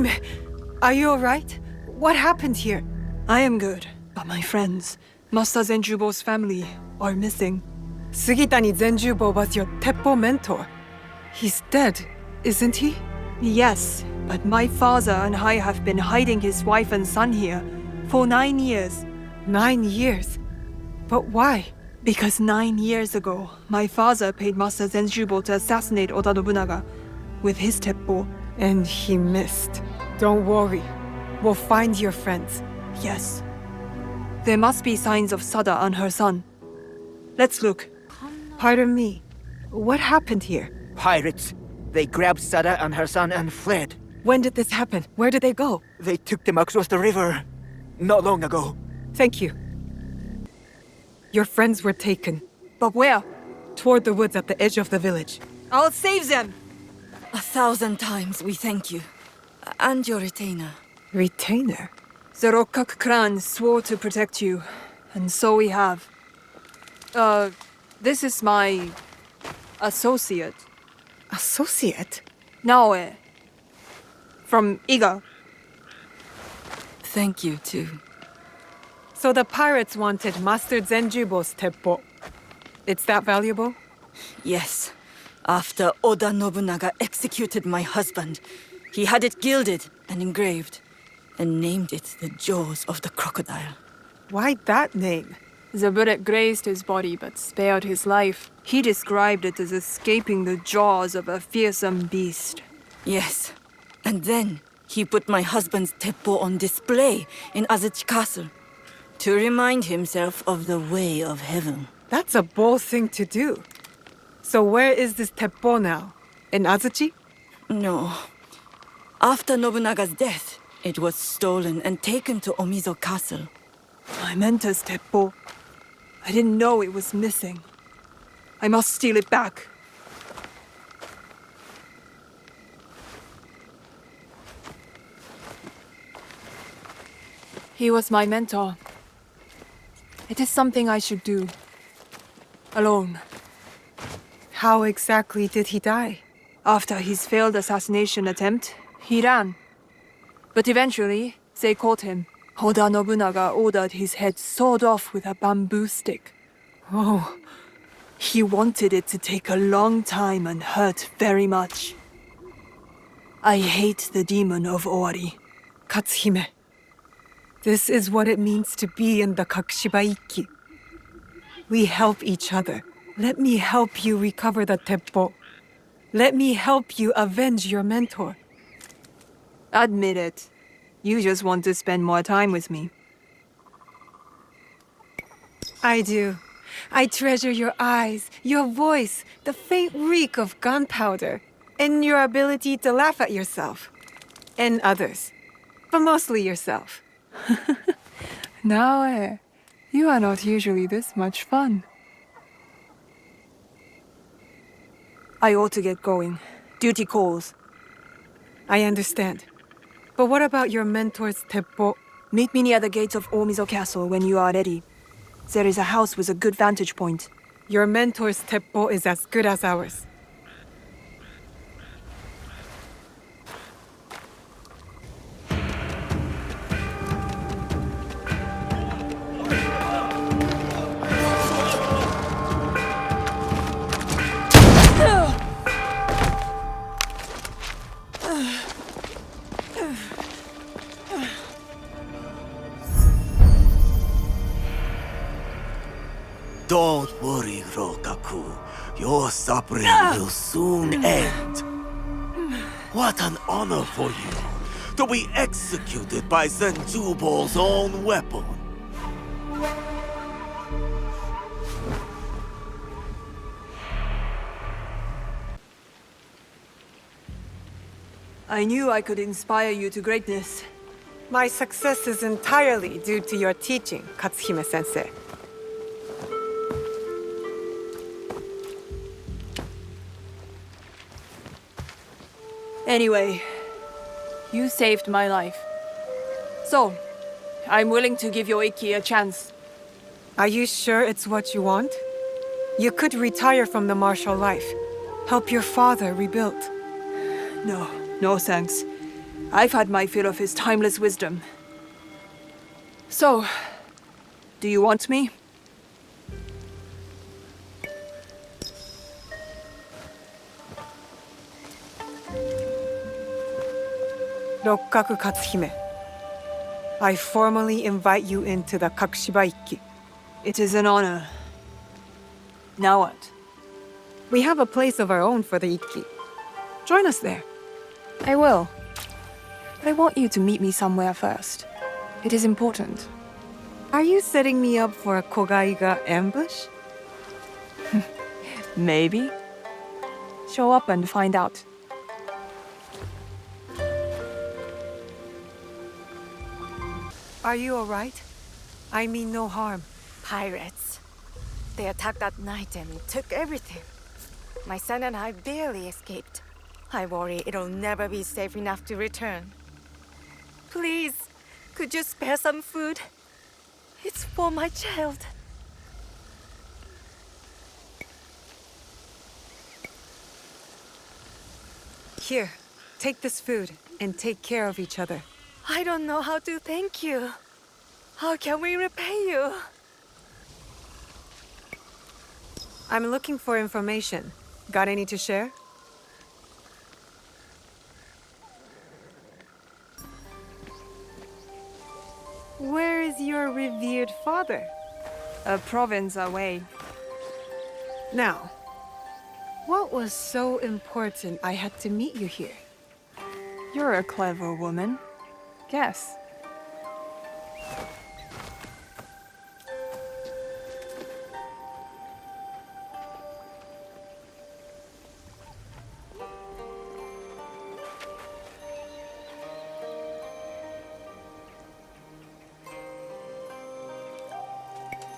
Katsuhime, are you alright? What happened here? I am good, but my friends, Master Zenjubo's family, are missing. Sugitani Zenjubo was your Teppo mentor. He's dead, isn't he? Yes, but my father and I have been hiding his wife and son here for 9 years. 9 years? But why? Because 9 years ago, my father paid Master Zenjubo to assassinate Oda Nobunaga with his teppo. And he missed. Don't worry. We'll find your friends. Yes. There must be signs of Sada and her son. Let's look. Pardon me. What happened here? Pirates. They grabbed Sada and her son and fled. When did this happen? Where did they go? They took them across the river not long ago. Thank you. Your friends were taken. But where? Toward the woods at the edge of the village. I'll save them! 1,000 times we thank you. And your retainer. Retainer? The Rokkak clan swore to protect you, and so we have. This is my associate. Associate? Naoe. From Iga. Thank you, too. So the pirates wanted Master Zenjubo's teppo. It's that valuable? Yes. After Oda Nobunaga executed my husband, he had it gilded and engraved, and named it the Jaws of the Crocodile. Why that name? The bullet grazed his body but spared his life. He described it as escaping the jaws of a fearsome beast. Yes. And then he put my husband's teppo on display in Azuchi Castle to remind himself of the way of heaven. That's a bold thing to do. So where is this teppo now? In Azuchi? No. After Nobunaga's death, it was stolen and taken to Omizo Castle. My mentor's teppo. I didn't know it was missing. I must steal it back. He was my mentor. It is something I should do. Alone. How exactly did he die? After his failed assassination attempt, he ran. But eventually, they caught him. Oda Nobunaga ordered his head sawed off with a bamboo stick. Oh, He wanted it to take a long time and hurt very much. I hate the demon of Owari. Katsuhime. This is what it means to be in the Kakushiba Ikki. We help each other. Let me help you recover the teppo. Let me help you avenge your mentor. Admit it. You just want to spend more time with me. I do. I treasure your eyes, your voice, the faint reek of gunpowder, and your ability to laugh at yourself. And others. But mostly yourself. Naoe, you are not usually this much fun. I ought to get going. Duty calls. I understand. But what about your mentor's teppo? Meet me near the gates of Omizo Castle when you are ready. There is a house with a good vantage point. Your mentor's teppo is as good as ours. Don't worry, Rokaku. Your suffering will soon end. What an honor for you to be executed by Zenjubo's own weapon. I knew I could inspire you to greatness. My success is entirely due to your teaching, Katsuhime-sensei. Anyway, you saved my life. So, I'm willing to give your Ikki a chance. Are you sure it's what you want? You could retire from the martial life. Help your father rebuild. No, no thanks. I've had my fill of his timeless wisdom. So, do you want me? Rokkaku Katsuhime, I formally invite you into the Kakushiba Ikki. It is an honor. Now what? We have a place of our own for the Ikki. Join us there. I will. But I want you to meet me somewhere first. It is important. Are you setting me up for a Kogaiga ambush? Maybe. Show up and find out. Are you alright? I mean no harm. Pirates. They attacked that night and took everything. My son and I barely escaped. I worry it'll never be safe enough to return. Please, could you spare some food? It's for my child. Here, take this food and take care of each other. I don't know how to thank you. How can we repay you? I'm looking for information. Got any to share? Where is your revered father? A province away. Now, what was so important I had to meet you here? You're a clever woman. Guess.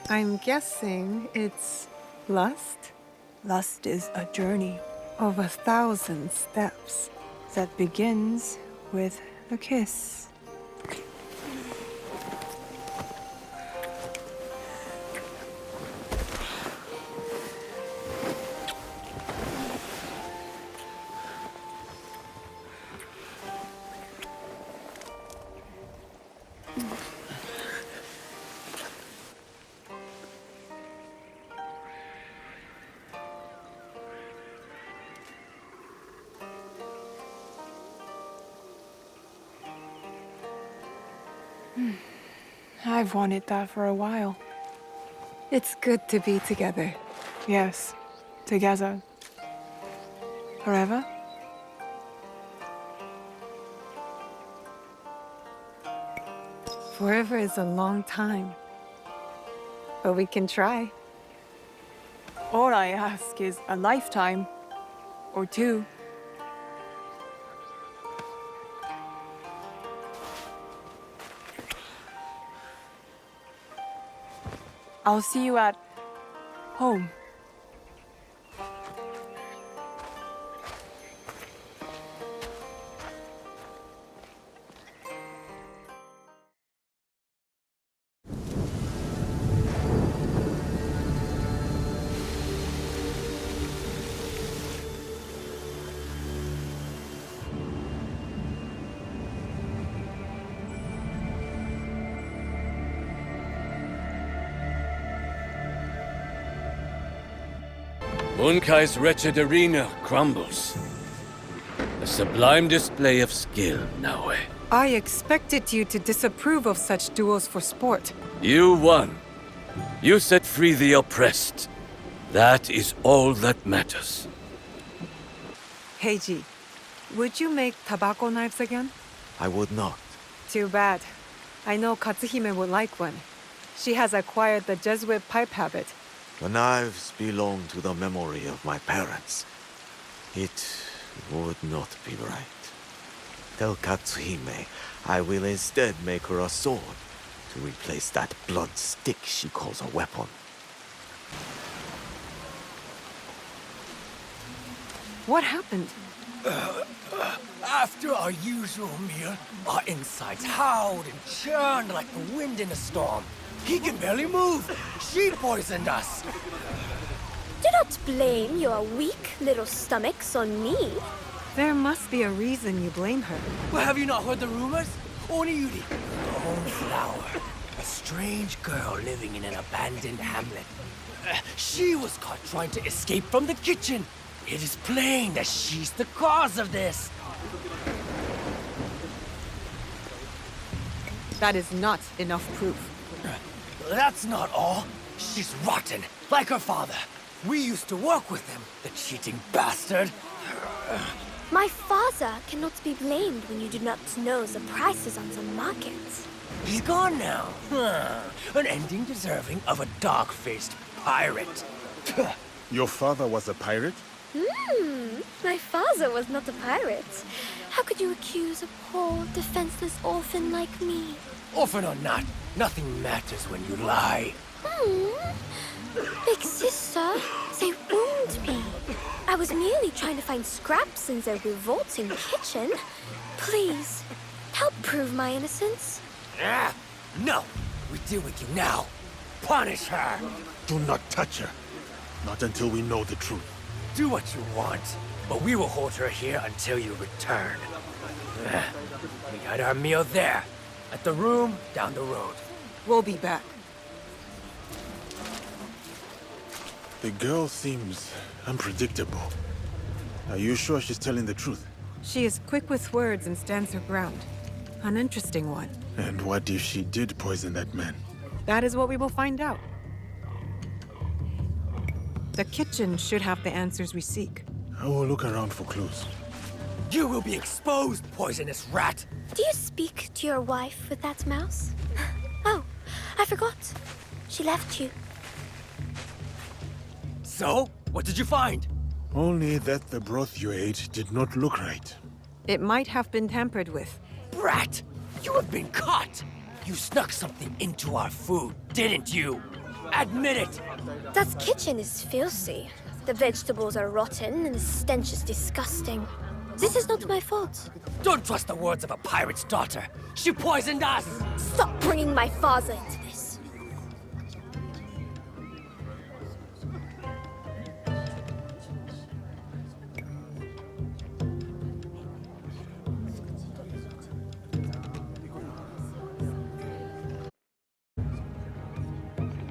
I'm guessing it's lust Lust is a journey of 1,000 steps. that begins with a kiss. I've wanted that for a while. It's good to be together. Yes, together. Forever? Forever is a long time. But we can try. All I ask is a lifetime. Or two. I'll see you at home. Unkai's wretched arena crumbles. A sublime display of skill, Naoe. I expected you to disapprove of such duels for sport. You won. You set free the oppressed. That is all that matters. Heiji, would you make tobacco knives again? I would not. Too bad. I know Katsuhime would like one. She has acquired the Jesuit pipe habit. The knives belong to the memory of my parents. It would not be right. Tell Katsuhime I will instead make her a sword to replace that blunt stick she calls a weapon. What happened? After our usual meal, our insides howled and churned like the wind in a storm. He can barely move. She poisoned us. Do not blame your weak little stomachs on me. There must be a reason you blame her. Well, have you not heard the rumors? Oniyuri, her own flower. A strange girl living in an abandoned hamlet. She was caught trying to escape from the kitchen. It is plain that she's the cause of this. That is not enough proof. That's not all. She's rotten, like her father. We used to work with him, the cheating bastard. My father cannot be blamed when you do not know the prices on the markets. He's gone now. An ending deserving of a dog-faced pirate. Your father was a pirate? My father was not a pirate. How could you accuse a poor, defenseless orphan like me? Orphan or not, nothing matters when you lie. Big sister, they wound me. I was merely trying to find scraps in their revolting kitchen. Please, help prove my innocence. No, we deal with you now. Punish her. Do not touch her. Not until we know the truth. Do what you want, but we will hold her here until you return. We had our meal there, at the room down the road. We'll be back. The girl seems unpredictable. Are you sure she's telling the truth? She is quick with words and stands her ground. An interesting one. And what if she did poison that man? That is what we will find out. The kitchen should have the answers we seek. I will look around for clues. You will be exposed, poisonous rat! Do you speak to your wife with that mouse? Oh, I forgot. She left you. So, what did you find? Only that the broth you ate did not look right. It might have been tampered with. Brat! You have been caught! You snuck something into our food, didn't you? Admit it! That kitchen is filthy. The vegetables are rotten and the stench is disgusting. This is not my fault. Don't trust the words of a pirate's daughter. She poisoned us! Stop bringing my father into this.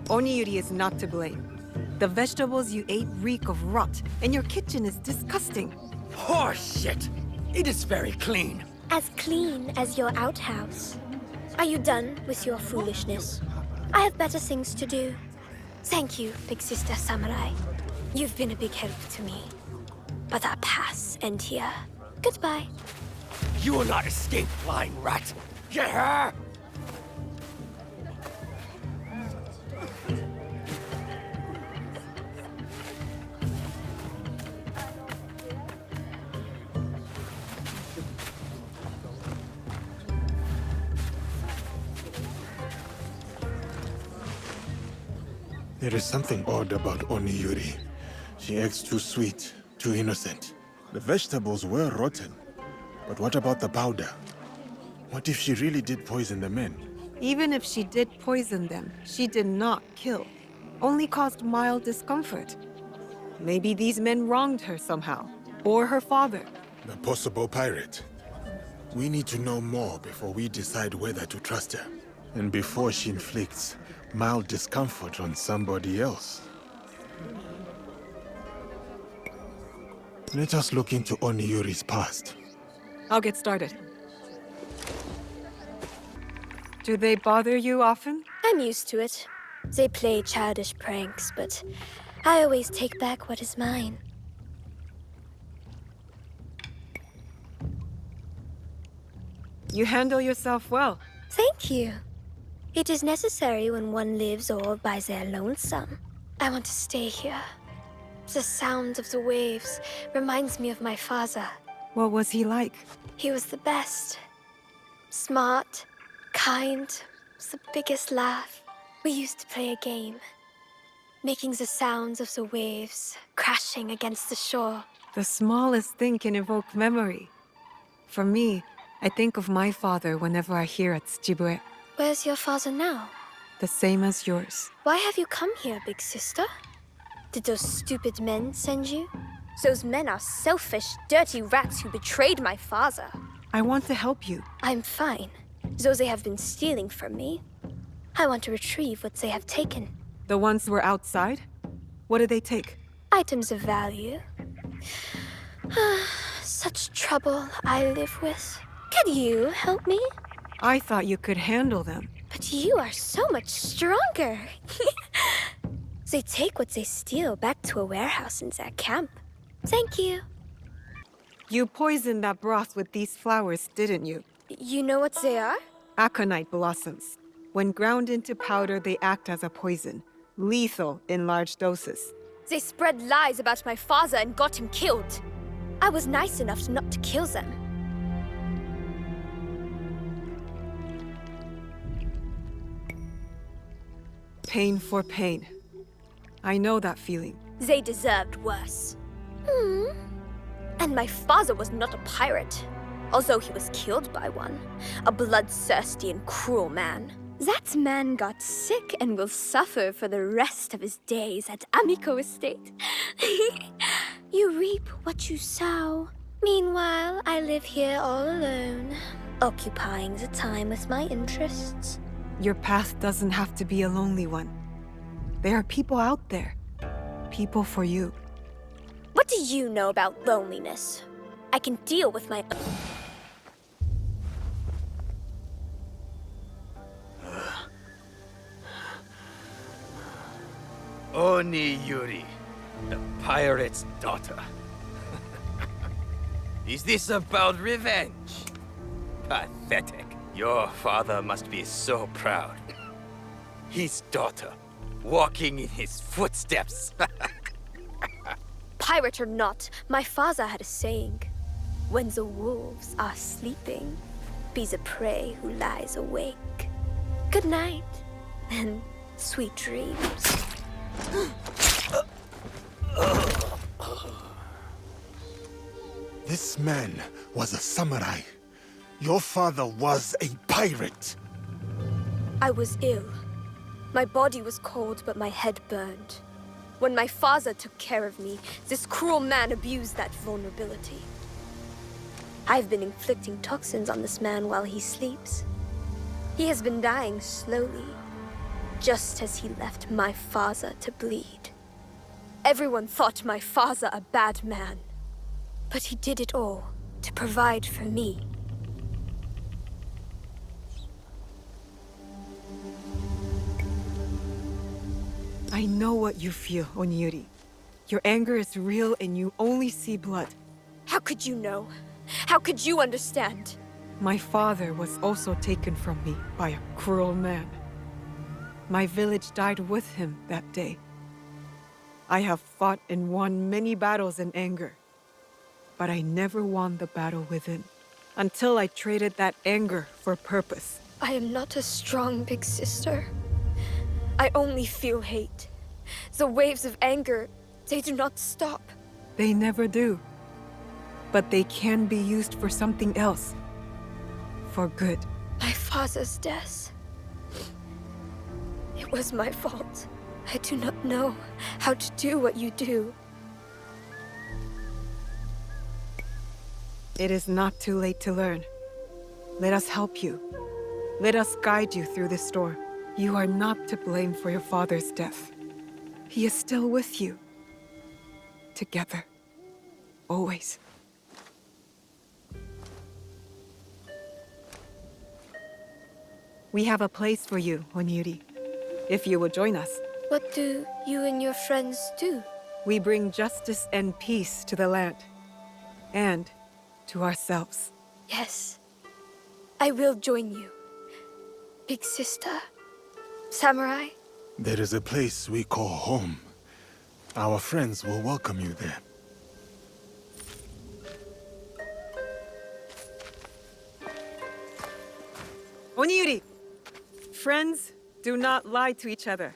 Oniyuri is not to blame. The vegetables you ate reek of rot, and your kitchen is disgusting. Horseshit! It is very clean. As clean as your outhouse. Are you done with your foolishness? I have better things to do. Thank you, Big Sister Samurai. You've been a big help to me. But our paths end here. Goodbye. You will not escape, flying rat! Get her! There is something odd about Oniyuri. She acts too sweet, too innocent. The vegetables were rotten. But what about the powder? What if she really did poison the men? Even if she did poison them, she did not kill. Only caused mild discomfort. Maybe these men wronged her somehow. Or her father. The possible pirate. We need to know more before we decide whether to trust her. And before she inflicts mild discomfort on somebody else. Let us look into Oniyuri's past. I'll get started. Do they bother you often? I'm used to it. They play childish pranks, but I always take back what is mine. You handle yourself well. Thank you. It is necessary when one lives all by their lonesome. I want to stay here. The sound of the waves reminds me of my father. What was he like? He was the best. Smart, kind, the biggest laugh. We used to play a game, making the sounds of the waves crashing against the shore. The smallest thing can evoke memory. For me, I think of my father whenever I hear at Tsujibue. Where's your father now? The same as yours. Why have you come here, big sister? Did those stupid men send you? Those men are selfish, dirty rats who betrayed my father. I want to help you. I'm fine, though they have been stealing from me. I want to retrieve what they have taken. The ones who were outside? What did they take? Items of value. Such trouble I live with. Could you help me? I thought you could handle them. But you are so much stronger. They take what they steal back to a warehouse in their camp. Thank you. You poisoned that broth with these flowers, didn't you? You know what they are? Aconite blossoms. When ground into powder, they act as a poison. Lethal in large doses. They spread lies about my father and got him killed. I was nice enough not to kill them. Pain for pain. I know that feeling. They deserved worse. And my father was not a pirate, although he was killed by one. A bloodthirsty and cruel man. That man got sick and will suffer for the rest of his days at Amico Estate. You reap what you sow. Meanwhile, I live here all alone, occupying the time with my interests. Your path doesn't have to be a lonely one. There are people out there. People for you. What do you know about loneliness? I can deal with my Oni Yuri, the pirate's daughter. Is this about revenge? Pathetic. Your father must be so proud. His daughter, walking in his footsteps. pirate or not, my father had a saying. When the wolves are sleeping, be the prey who lies awake. Good night, and sweet dreams. This man was a samurai. Your father was a pirate. I was ill. My body was cold, but my head burned. When my father took care of me, this cruel man abused that vulnerability. I've been inflicting toxins on this man while he sleeps. He has been dying slowly, just as he left my father to bleed. Everyone thought my father a bad man, but he did it all to provide for me. I know what you feel, Onyuri. Your anger is real and you only see blood. How could you know? How could you understand? My father was also taken from me by a cruel man. My village died with him that day. I have fought and won many battles in anger, but I never won the battle within, until I traded that anger for purpose. I am not a strong big sister. I only feel hate. The waves of anger, they do not stop. They never do. But they can be used for something else. For good. My father's death. It was my fault. I do not know how to do what you do. It is not too late to learn. Let us help you. Let us guide you through this storm. You are not to blame for your father's death. He is still with you. Together. Always. We have a place for you, Onyuri. If you will join us. What do you and your friends do? We bring justice and peace to the land. And to ourselves. Yes. I will join you. Big sister. Samurai. There is a place we call home. Our friends will welcome you there. Onyuri! Friends do not lie to each other.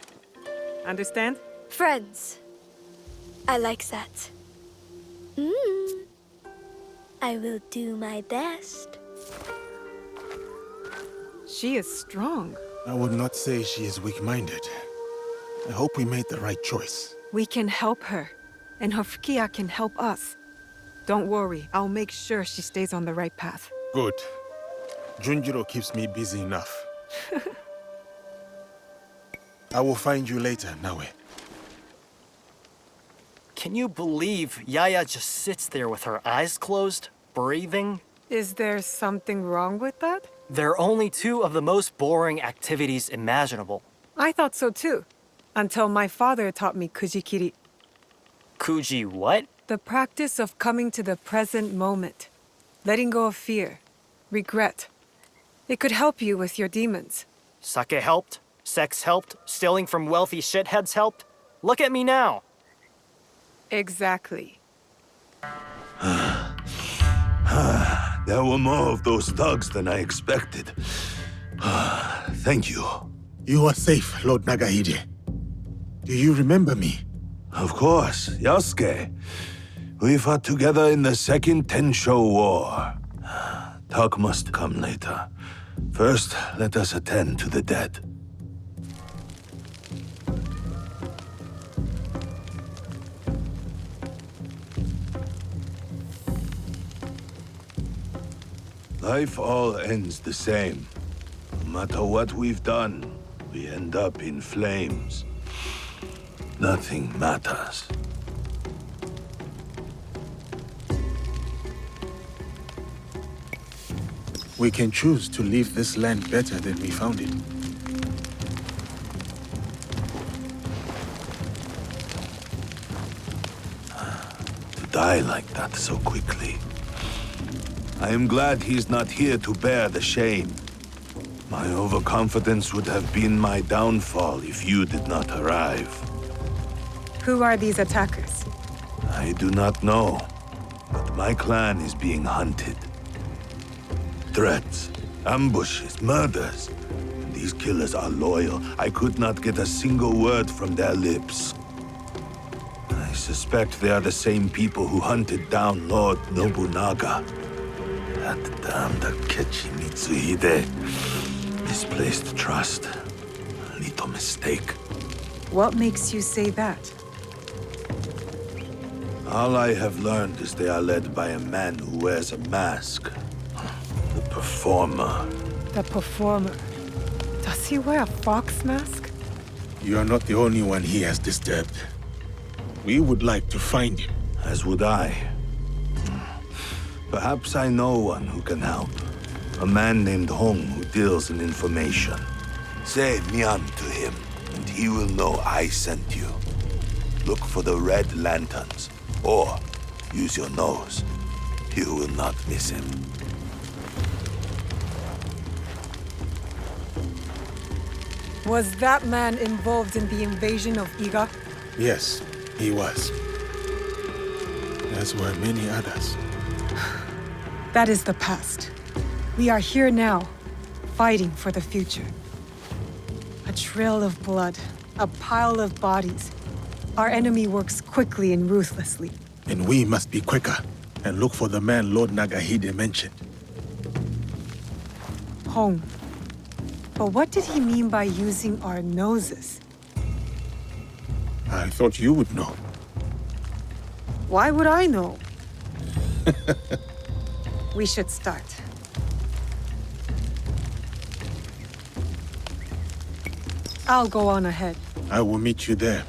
Understand? Friends. I like that. I will do my best. She is strong. I would not say she is weak-minded. I hope we made the right choice. We can help her. and her fukiya can help us. Don't worry, I'll make sure she stays on the right path. Good. Junjiro keeps me busy enough. I will find you later, Naue. Can you believe Yaya just sits there with her eyes closed, breathing? Is there something wrong with that? They're only two of the most boring activities imaginable. I thought so too, until my father taught me kujikiri. Kuji what? The practice of coming to the present moment, letting go of fear, regret. It could help you with your demons. Sake helped? Sex helped? Stealing from wealthy shitheads helped? Look at me now! Exactly. There were more of those thugs than I expected. Thank you. You are safe, Lord Nagahide. Do you remember me? Of course, Yasuke. We fought together in the Second Tensho War. Talk must come later. First, let us attend to the dead. Life all ends the same. No matter what we've done, we end up in flames. Nothing matters. We can choose to leave this land better than we found it. To die like that so quickly. I am glad he's not here to bear the shame. My overconfidence would have been my downfall if you did not arrive. Who are these attackers? I do not know, but my clan is being hunted. Threats, ambushes, murders. These killers are loyal. I could not get a single word from their lips. I suspect they are the same people who hunted down Lord Nobunaga. That damned Akechi Mitsuhide. Misplaced trust. A little mistake. What makes you say that? All I have learned is they are led by a man who wears a mask. The Performer. The Performer. Does he wear a fox mask? You are not the only one he has disturbed. We would like to find him. As would I. Perhaps I know one who can help. A man named Hong who deals in information. Say Mian to him, and he will know I sent you. Look for the red lanterns, or use your nose. You will not miss him. Was that man involved in the invasion of Iga? Yes, he was. As were many others. That is the past. We are here now, fighting for the future. A trail of blood, a pile of bodies. Our enemy works quickly and ruthlessly. And we must be quicker and look for the man Lord Nagahide mentioned. Hong. But what did he mean by using our noses? I thought you would know. Why would I know? We should start. I'll go on ahead. I will meet you there.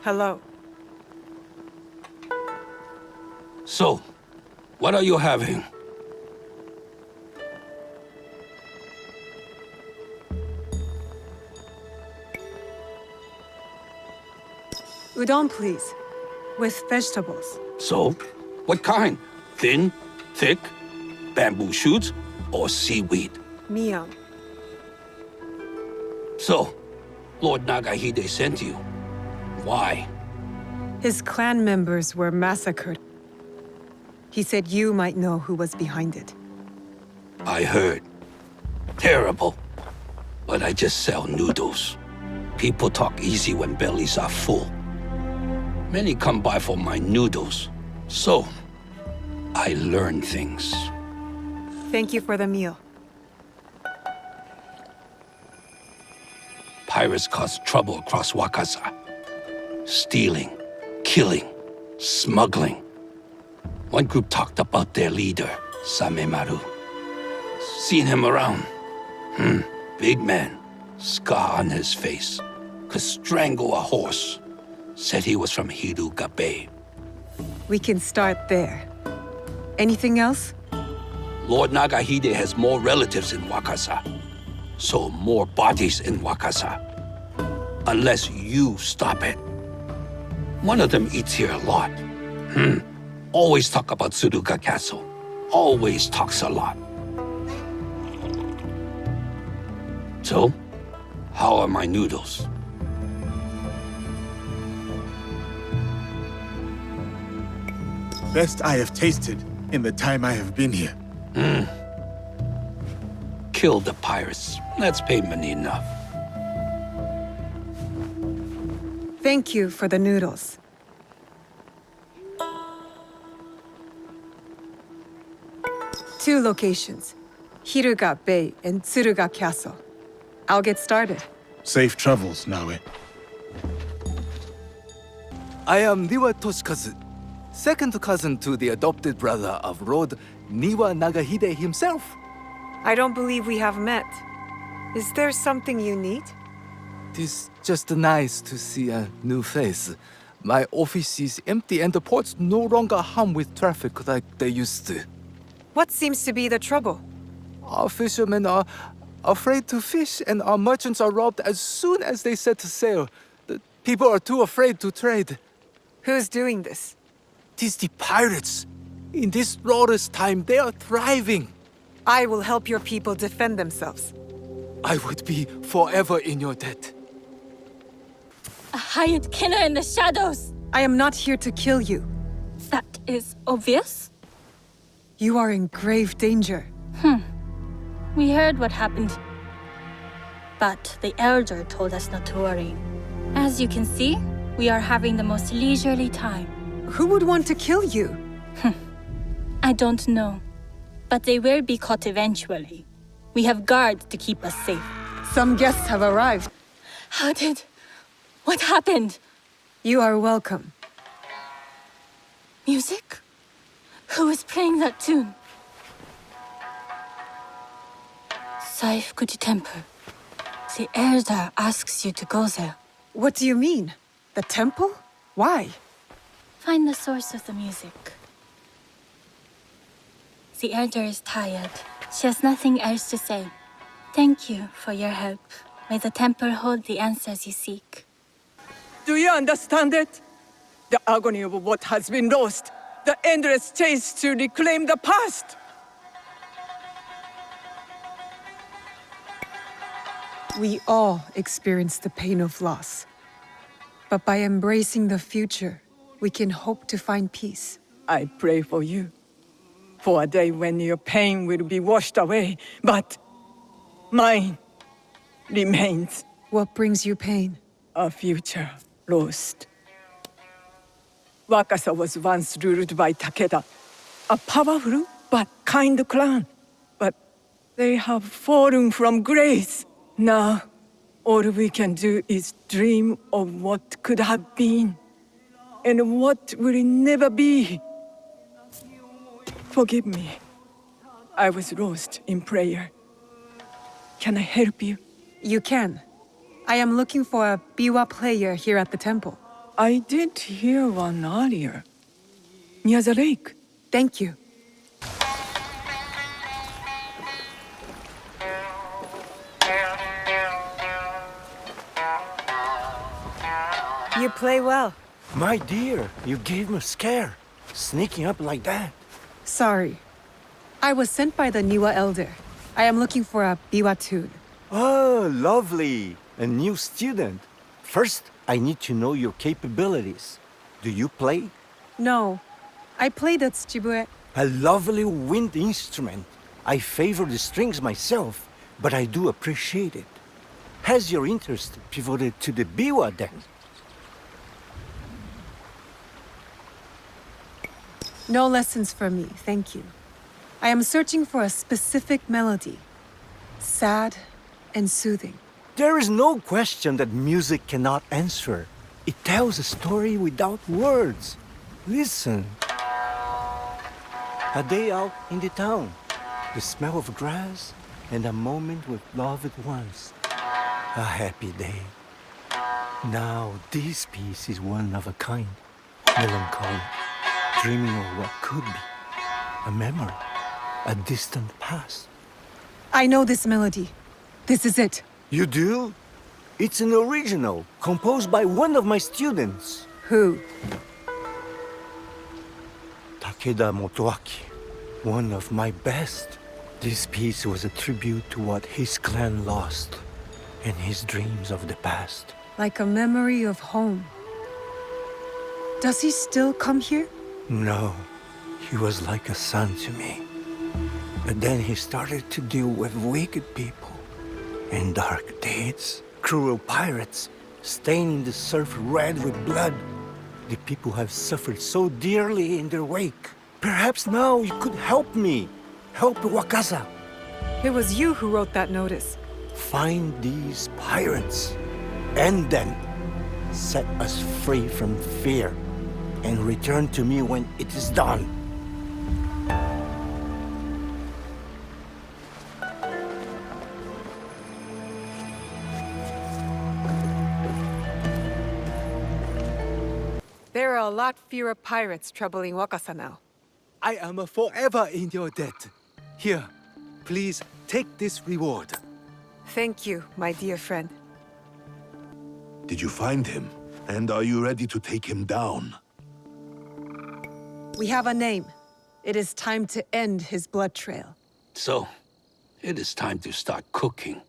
Hello. So, what are you having? Udon, please. With vegetables. So, what kind? Thin, thick, bamboo shoots, or seaweed? Miyan. So, Lord Nagahide sent you. Why? His clan members were massacred. He said you might know who was behind it. I heard. Terrible. But I just sell noodles. People talk easy when bellies are full. Many come by for my noodles. So, I learn things. Thank you for the meal. pirates caused trouble across Wakasa. Stealing, killing, smuggling. One group talked about their leader, Samemaru. Seen him around. Big man, scar on his face. Could strangle a horse. Said he was from Hiruga Bay. We can start there. Anything else? Lord Nagahide has more relatives in Wakasa. So more bodies in Wakasa. Unless you stop it. One of them eats here a lot. Always talk about Suruga Castle. Always talks a lot. So, how are my noodles? Best I have tasted in the time I have been here. Kill the pirates. That's payment enough. Thank you for the noodles. Two locations, Hiruga Bay and Tsuruga Castle. I'll get started. Safe travels, Naue. I am Niwa Toshikazu, second cousin to the adopted brother of Lord Niwa Nagahide himself. I don't believe we have met. Is there something you need? It's just nice to see a new face. My office is empty and the ports no longer hum with traffic like they used to. What seems to be the trouble? Our fishermen are afraid to fish and our merchants are robbed as soon as they set sail. The people are too afraid to trade. Who's doing this? Tis the pirates. In this lawless time, they are thriving. I will help your people defend themselves. I would be forever in your debt. A hired killer in the shadows! I am not here to kill you. That is obvious. You are in grave danger. We heard what happened. But the elder told us not to worry. As you can see, we are having the most leisurely time. Who would want to kill you? I don't know. But they will be caught eventually. We have guards to keep us safe. Some guests have arrived. What happened? You are welcome. Music? Who is playing that tune? Saifkuji Temple. The elder asks you to go there. What do you mean? The temple? Why? Find the source of the music. The elder is tired. She has nothing else to say. Thank you for your help. May the temple hold the answers you seek. Do you understand it? The agony of what has been lost. The endless chase to reclaim the past. We all experience the pain of loss. But by embracing the future, we can hope to find peace. I pray for you. For a day when your pain will be washed away. But mine remains. What brings you pain? A future lost. Wakasa was once ruled by Takeda, a powerful but kind clan. But they have fallen from grace. Now, all we can do is dream of what could have been, and what will never be. Forgive me. I was lost in prayer. Can I help you? You can. I am looking for a biwa player here at the temple. I did hear one earlier. Near the lake. Thank you. You play well. My dear, you gave me a scare. Sneaking up like that. Sorry. I was sent by the Niwa elder. I am looking for a biwa tune. Oh, lovely. A new student. First, I need to know your capabilities. Do you play? No. I play the tsujibue. A lovely wind instrument. I favor the strings myself, but I do appreciate it. Has your interest pivoted to the biwa then? No lessons for me, thank you. I am searching for a specific melody. Sad and soothing. There is no question that music cannot answer. It tells a story without words. Listen. A day out in the town. The smell of grass and a moment with loved ones. A happy day. Now this piece is one of a kind. Melancholy. Dreaming of what could be. A memory. A distant past. I know this melody. This is it. You do? It's an original, composed by one of my students. Who? Takeda Motoaki. One of my best. This piece was a tribute to what his clan lost, and his dreams of the past. Like a memory of home. Does he still come here? No, he was like a son to me. But then he started to deal with wicked people, and dark deeds, cruel pirates, staining the surf red with blood. The people have suffered so dearly in their wake. Perhaps now you could help me. Help Wakasa. It was you who wrote that notice. Find these pirates. End them. Set us free from fear. And return to me when it is done. There are a lot fewer pirates troubling Wakasa now. I am forever in your debt. Here, please take this reward. Thank you, my dear friend. Did you find him? And are you ready to take him down? We have a name. It is time to end his blood trail. So, it is time to start cooking.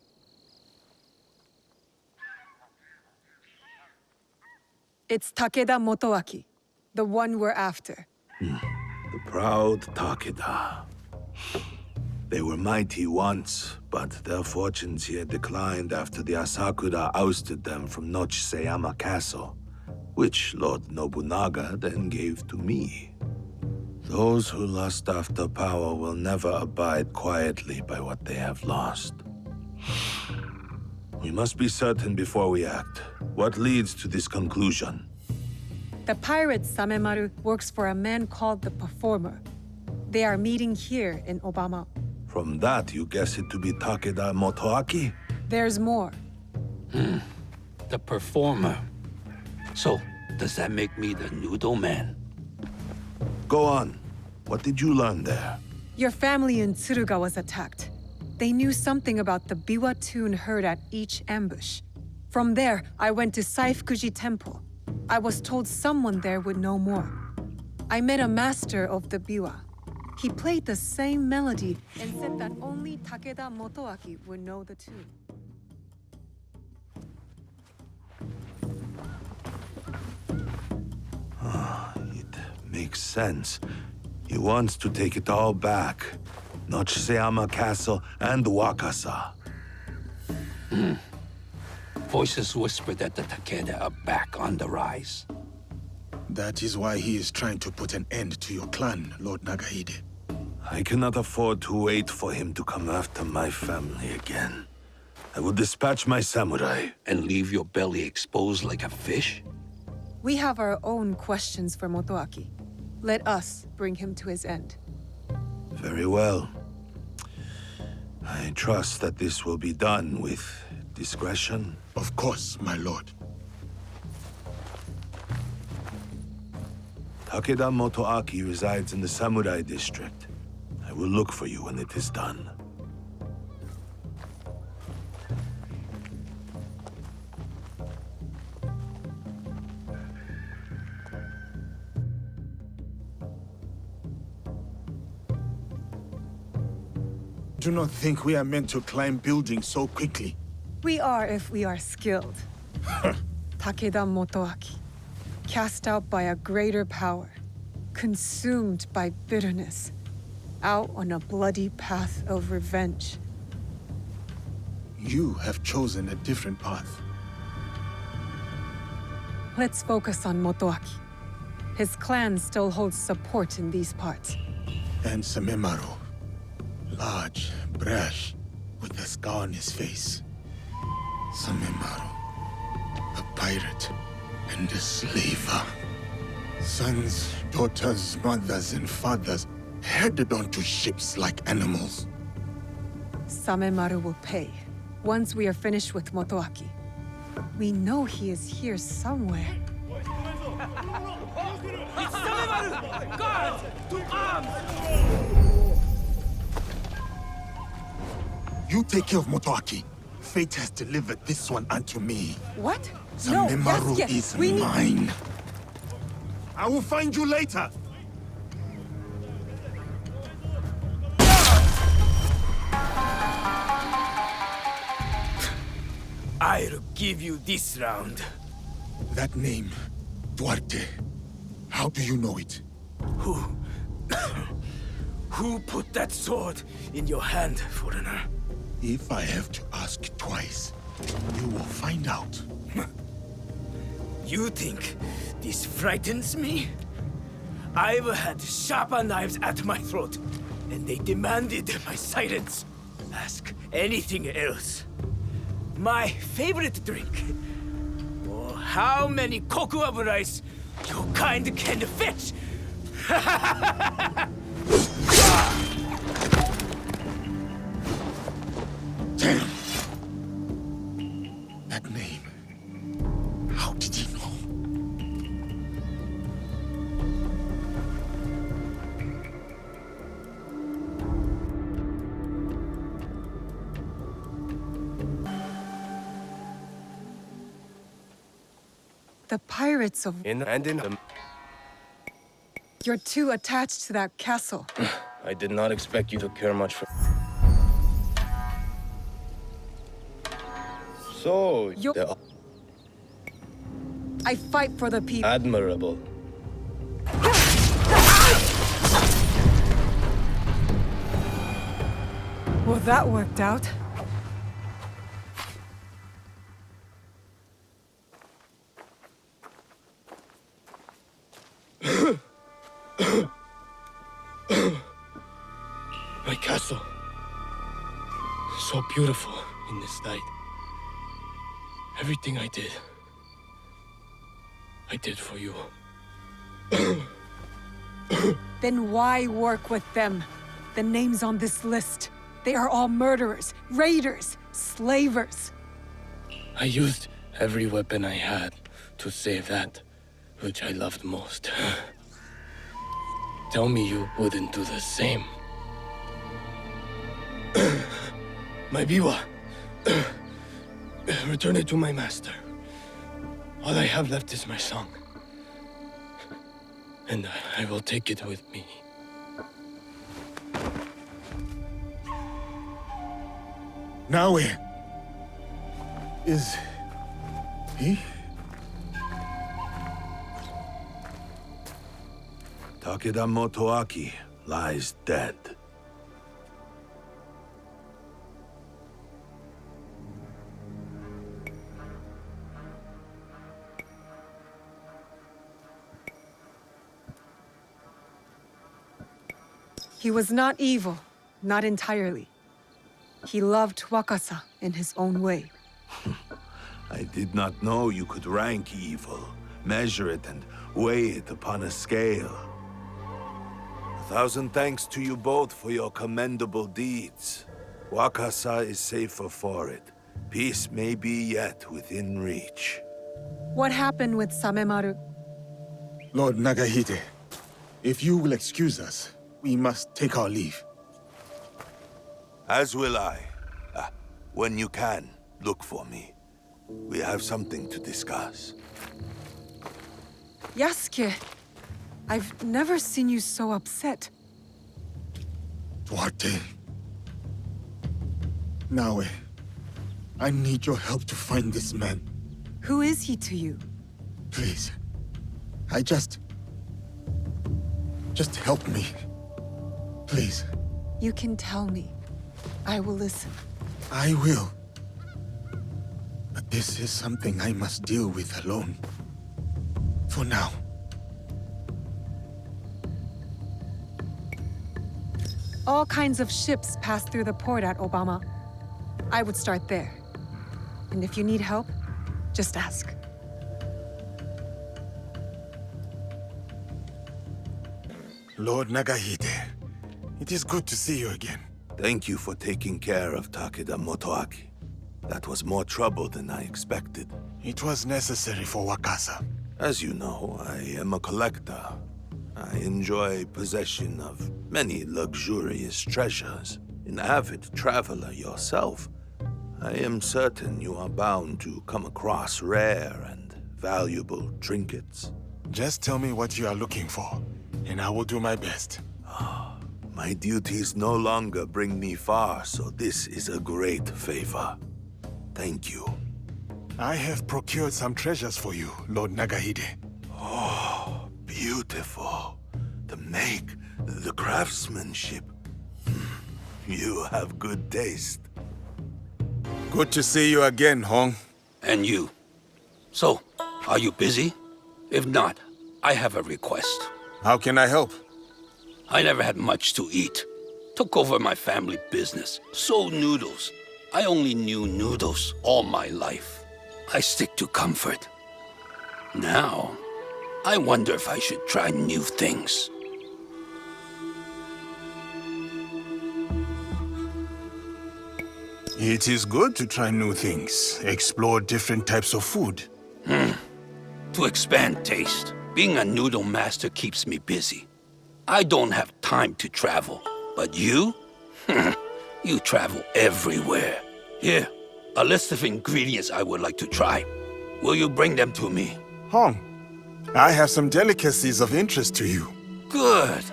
It's Takeda Motoaki, the one we're after. The proud Takeda. They were mighty once, but their fortunes here declined after the Asakura ousted them from Nochseyama Castle, which Lord Nobunaga then gave to me. Those who lust after power will never abide quietly by what they have lost. We must be certain before we act. What leads to this conclusion? The pirate Samemaru works for a man called the Performer. They are meeting here in Obama. From that, you guess it to be Takeda Motoaki? There's more. The Performer. So, does that make me the Noodle Man? Go on. What did you learn there? Your family in Tsuruga was attacked. They knew something about the biwa tune heard at each ambush. From there, I went to Saifukuji Temple. I was told someone there would know more. I met a master of the biwa. He played the same melody and said that only Takeda Motoaki would know the tune. It makes sense. He wants to take it all back. Nochseyama Castle and Wakasa. Voices whisper that the Takeda are back on the rise. That is why he is trying to put an end to your clan, Lord Nagahide. I cannot afford to wait for him to come after my family again. I will dispatch my samurai. And leave your belly exposed like a fish? We have our own questions for Motoaki. Let us bring him to his end. Very well. I trust that this will be done with discretion. Of course, my lord. Takeda Motoaki resides in the Samurai District. I will look for you when it is done. Do not think we are meant to climb buildings so quickly. We are if we are skilled. Takeda Motoaki, cast out by a greater power, consumed by bitterness, out on a bloody path of revenge. You have chosen a different path. Let's focus on Motoaki. His clan still holds support in these parts. And Samemaru. Large, brash, with a scar on his face. Samemaru, a pirate and a slaver. Sons, daughters, mothers, and fathers headed onto ships like animals. Samemaru will pay, once we are finished with Motoaki. We know he is here somewhere. It's Samemaru! Guards! To arms! You take care of Motoaki. Fate has delivered this one unto me. What? Samemaru No, is we need... mine. I will find you later. I'll give you this round. That name, Duarte. How do you know it? Who? Who put that sword in your hand, foreigner? If I have to ask twice, you will find out. You think this frightens me? I've had sharper knives at my throat, and they demanded my silence. Ask anything else. My favorite drink, or how many kokuabu rice your kind can fetch. Damn! That name. How did he know? The pirates of... In them. You're too attached to that castle. I did not expect you to care much for... So, I fight for the people. Admirable. Well, that worked out. My castle. So beautiful in this night. Everything I did for you. Then why work with them? The names on this list. They are all murderers, raiders, slavers. I used every weapon I had to save that which I loved most. Tell me you wouldn't do the same. My biwa. Return it to my master. All I have left is my song. And I will take it with me. Now where? Is he? Takeda Motoaki lies dead. He was not evil, not entirely. He loved Wakasa in his own way. I did not know you could rank evil, measure it, and weigh it upon a scale. 1,000 thanks to you both for your commendable deeds. Wakasa is safer for it. Peace may be yet within reach. What happened with Samemaru? Lord Nagahide, if you will excuse us, we must take our leave. As will I. When you can, look for me. We have something to discuss. Yasuke, I've never seen you so upset. Duarte. Naue, I need your help to find this man. Who is he to you? Please. Just help me. Please. You can tell me. I will listen. I will. But this is something I must deal with alone. For now. All kinds of ships pass through the port at Obama. I would start there. And if you need help, just ask. Lord Nagahide, it is good to see you again. Thank you for taking care of Takeda Motoaki. That was more trouble than I expected. It was necessary for Wakasa. As you know, I am a collector. I enjoy possession of many luxurious treasures. An avid traveler yourself, I am certain you are bound to come across rare and valuable trinkets. Just tell me what you are looking for, and I will do my best. My duties no longer bring me far, so this is a great favor. Thank you. I have procured some treasures for you, Lord Nagahide. Oh, beautiful. The make, the craftsmanship. You have good taste. Good to see you again, Hong. And you. So, are you busy? If not, I have a request. How can I help? I never had much to eat. Took over my family business. Sold noodles. I only knew noodles all my life. I stick to comfort. Now, I wonder if I should try new things. It is good to try new things, explore different types of food. To expand taste. Being a noodle master keeps me busy. I don't have time to travel. But you? You travel everywhere. Here, a list of ingredients I would like to try. Will you bring them to me? Hong, I have some delicacies of interest to you. Good.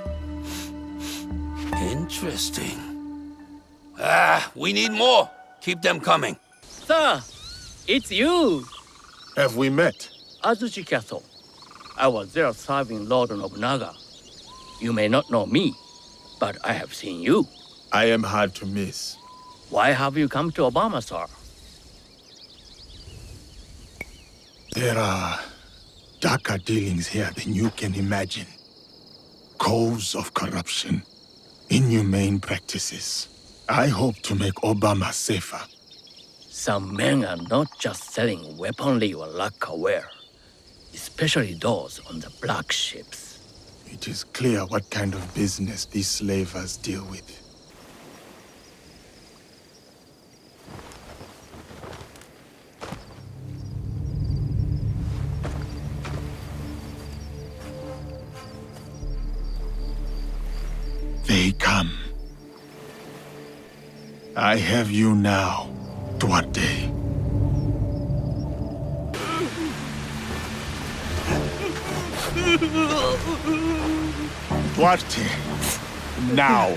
Interesting. We need more. Keep them coming. Sir, it's you. Have we met? Azuchi Castle. I was there serving Lord Nobunaga. You may not know me, but I have seen you. I am hard to miss. Why have you come to Obama, sir? There are darker dealings here than you can imagine. Coves of corruption, inhumane practices. I hope to make Obama safer. Some men are not just selling weaponry or lacquerware, especially those on the black ships. It is clear what kind of business these slavers deal with. They come. I have you now, Duarte. Duarte, now.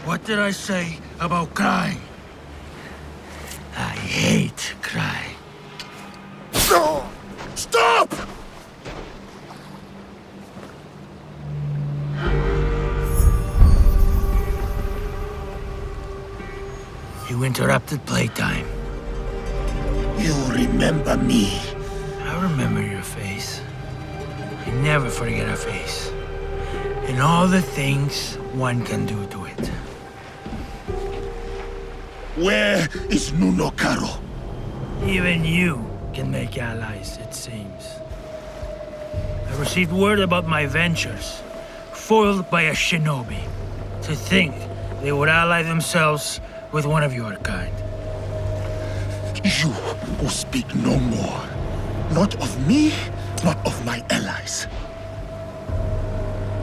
What did I say about crying? I hate crying. No! Stop! You interrupted playtime. You remember me. I remember your face. I never forget a face. And all the things one can do to it. Where is Nuno Caro? Even you can make allies, it seems. I received word about my ventures, foiled by a shinobi. To think they would ally themselves with one of your kind. You will speak no more. Not of me, not of my allies.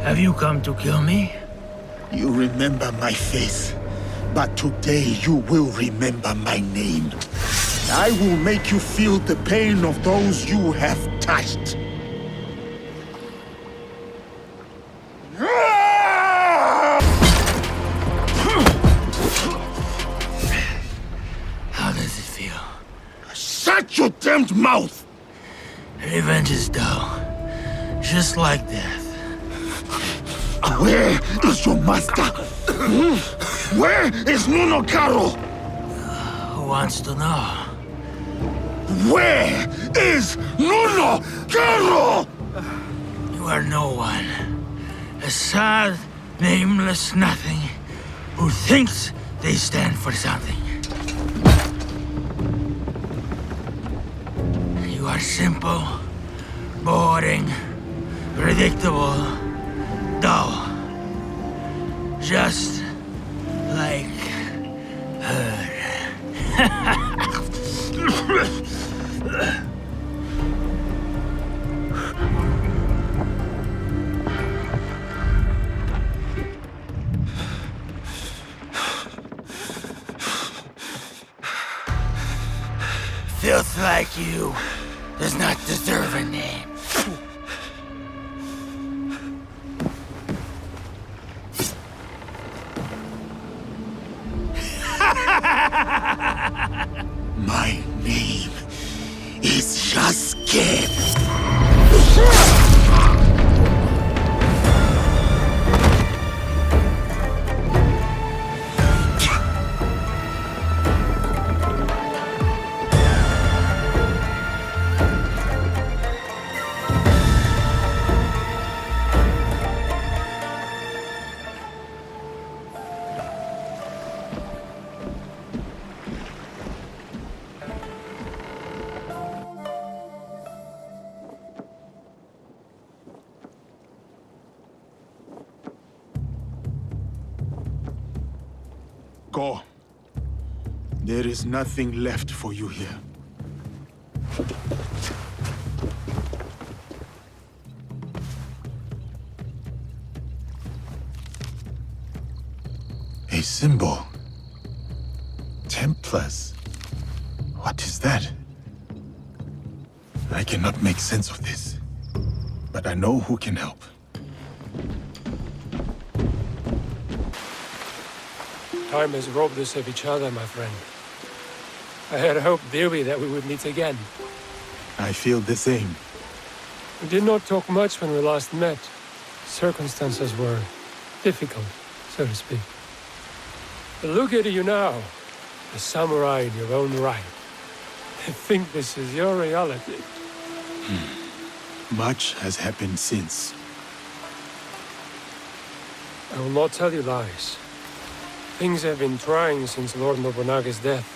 Have you come to kill me? You remember my face, but today you will remember my name. I will make you feel the pain of those you have touched. How does it feel? Shut your damned mouth! Revenge is dull. Just like death. Where is your master? Where is Nuno Caro? Who wants to know? Where is Nuno Caro? You are no one. A sad, nameless nothing who thinks they stand for something. You are simple, boring, predictable, dull. Just like her. Filth like you does not deserve a name. My name is Yasuke. Go. There is nothing left for you here. A symbol. Templars. What is that? I cannot make sense of this, but I know who can help. Time has robbed us of each other, my friend. I had hoped dearly that we would meet again. I feel the same. We did not talk much when we last met. Circumstances were difficult, so to speak. But look at you now, a samurai in your own right. I think this is your reality. Much has happened since. I will not tell you lies. Things have been trying since Lord Nobunaga's death.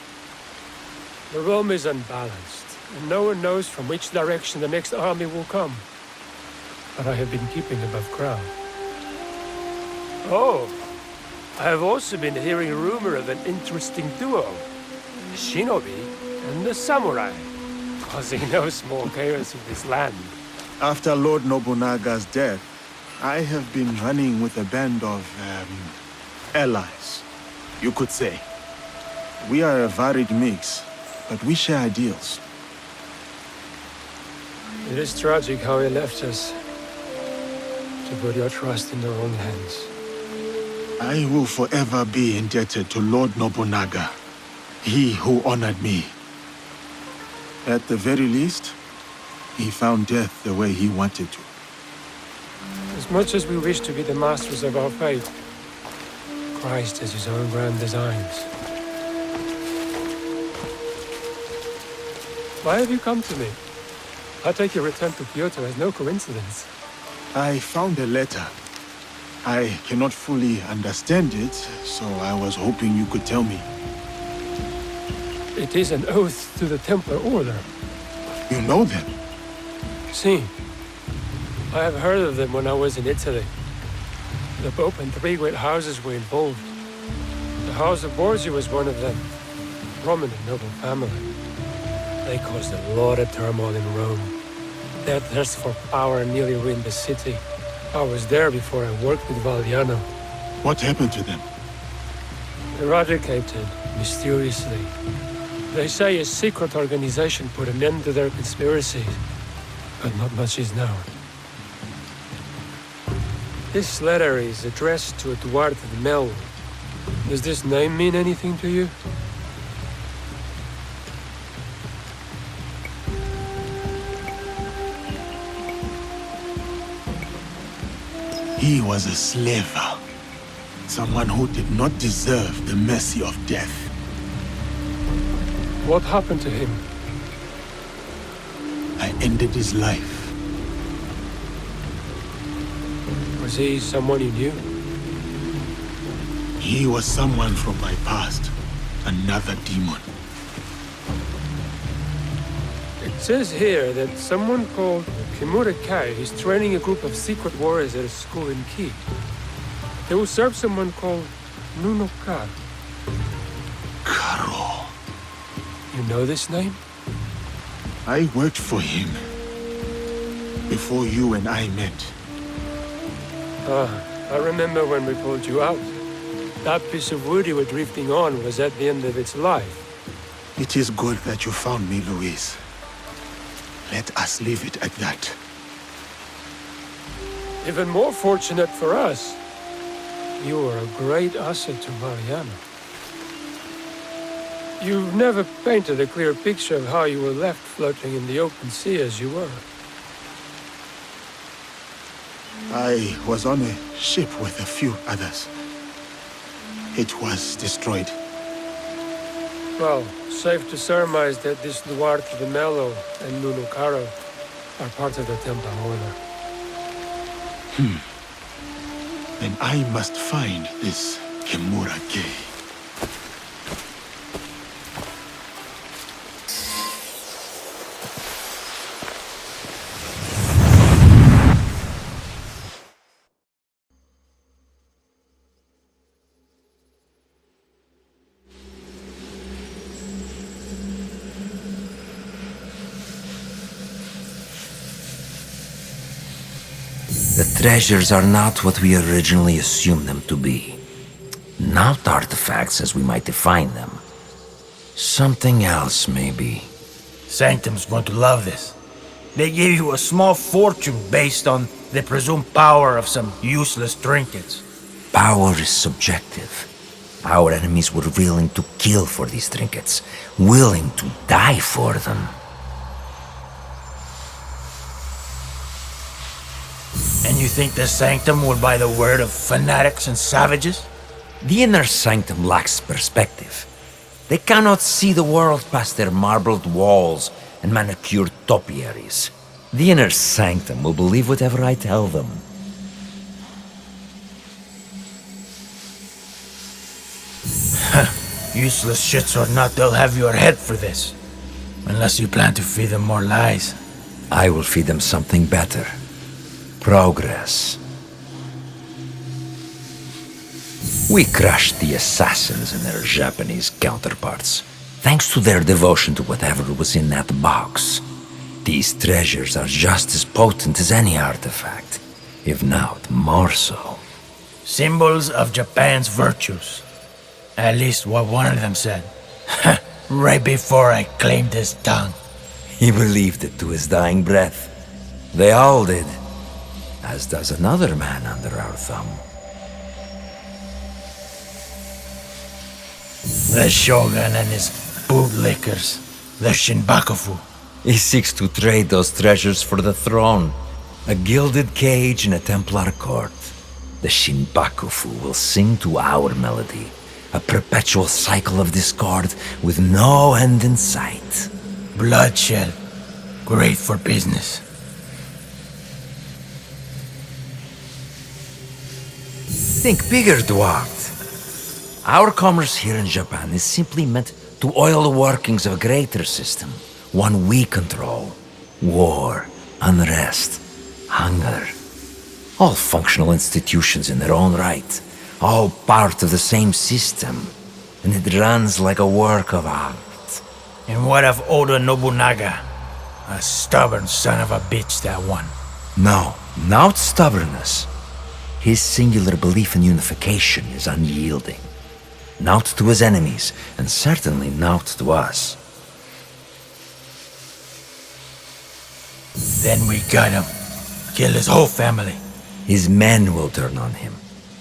The realm is unbalanced, and no one knows from which direction the next army will come. But I have been keeping above ground. Oh, I have also been hearing a rumor of an interesting duo. The shinobi and the samurai, causing no small chaos in this land. After Lord Nobunaga's death, I have been running with a band of, allies, you could say. We are a varied mix, but we share ideals. It is tragic how he left us. To put your trust in the wrong hands. I will forever be indebted to Lord Nobunaga, he who honored me. At the very least, he found death the way he wanted to. As much as we wish to be the masters of our fate, Christ has his own grand designs. Why have you come to me? I take your return to Kyoto as no coincidence. I found a letter. I cannot fully understand it, so I was hoping you could tell me. It is an oath to the Templar Order. You know them? Si. I have heard of them when I was in Italy. The Pope and 3 great houses were involved. The House of Borgia was one of them. Prominent noble family. They caused a lot of turmoil in Rome. Their thirst for power nearly ruined the city. I was there before I worked with Valdiano. What happened to them? Eradicated, mysteriously. They say a secret organization put an end to their conspiracies, but not much is known. This letter is addressed to Eduardo de Mel. Does this name mean anything to you? He was a slaver. Someone who did not deserve the mercy of death. What happened to him? I ended his life. Was he someone you knew? He was someone from my past. Another demon. It says here that someone called Kimura Kai is training a group of secret warriors at a school in Ki. They will serve someone called Nuno Kar. Karo. You know this name? I worked for him before you and I met. I remember when we pulled you out. That piece of wood you were drifting on was at the end of its life. It is good that you found me, Louise. Let us leave it at that. Even more fortunate for us. You were a great asset to Mariana. You've never painted a clear picture of how you were left floating in the open sea as you were. I was on a ship with a few others. It was destroyed. Well, safe to surmise that this Duarte de Melo and Nuno Caro are part of the Templar Order. Then I must find this Kimura Kei. The treasures are not what we originally assumed them to be. Not artifacts as we might define them. Something else, maybe. Sanctum's going to love this. They gave you a small fortune based on the presumed power of some useless trinkets. Power is subjective. Our enemies were willing to kill for these trinkets, willing to die for them. And you think the Sanctum will buy the word of fanatics and savages? The inner sanctum lacks perspective. They cannot see the world past their marbled walls and manicured topiaries. The inner sanctum will believe whatever I tell them. Useless shits or not, they'll have your head for this. Unless you plan to feed them more lies. I will feed them something better. Progress. We crushed the assassins and their Japanese counterparts, thanks to their devotion to whatever was in that box. These treasures are just as potent as any artifact, if not more so. Symbols of Japan's virtues. At least what one of them said. Right before I claimed his tongue. He believed it to his dying breath. They all did. As does another man under our thumb. The Shogun and his bootlickers. The Shinbakufu. He seeks to trade those treasures for the throne. A gilded cage in a Templar court. The Shinbakufu will sing to our melody. A perpetual cycle of discord with no end in sight. Bloodshed. Great for business. Think bigger, Duarte. Our commerce here in Japan is simply meant to oil the workings of a greater system, one we control. War, unrest, hunger. All functional institutions in their own right, all part of the same system, and it runs like a work of art. And what of Oda Nobunaga? A stubborn son of a bitch, that one. No, not stubbornness. His singular belief in unification is unyielding. Not to his enemies, and certainly not to us. Then we got him. Kill his whole family. His men will turn on him.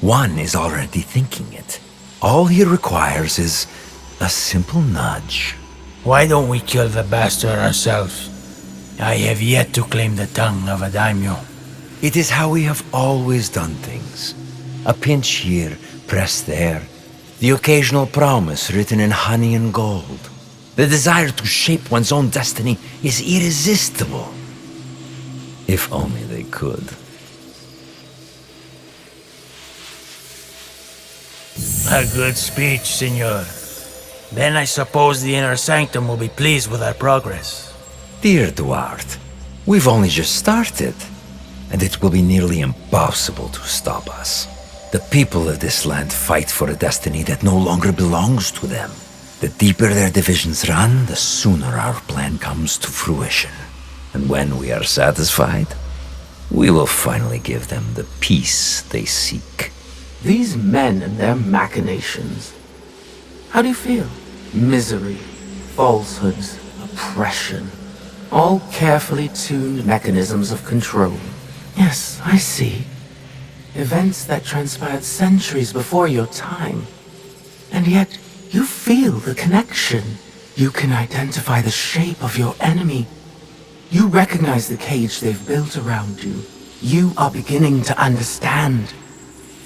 One is already thinking it. All he requires is a simple nudge. Why don't we kill the bastard ourselves? I have yet to claim the tongue of a daimyo. It is how we have always done things. A pinch here, press there. The occasional promise written in honey and gold. The desire to shape one's own destiny is irresistible. If only they could. A good speech, senor. Then I suppose the inner sanctum will be pleased with our progress. Dear Duarte, we've only just started, and it will be nearly impossible to stop us. The people of this land fight for a destiny that no longer belongs to them. The deeper their divisions run, the sooner our plan comes to fruition. And when we are satisfied, we will finally give them the peace they seek. These men and their machinations. How do you feel? Misery, falsehoods, oppression. All carefully tuned mechanisms of control. Yes, I see. Events that transpired centuries before your time. And yet, you feel the connection. You can identify the shape of your enemy. You recognize the cage they've built around you. You are beginning to understand.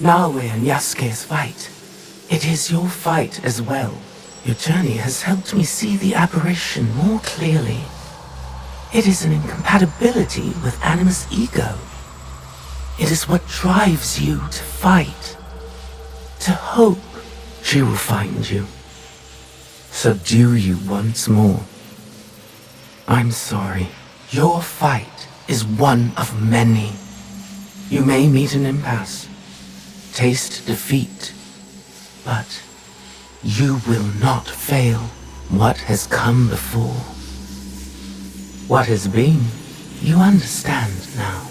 Nawe and Yasuke's fight. It is your fight as well. Your journey has helped me see the aberration more clearly. It is an incompatibility with Animus' ego. It is what drives you to fight, to hope. She will find you, subdue you once more. I'm sorry. Your fight is one of many. You may meet an impasse, taste defeat, but you will not fail. What has come before, what has been, you understand now.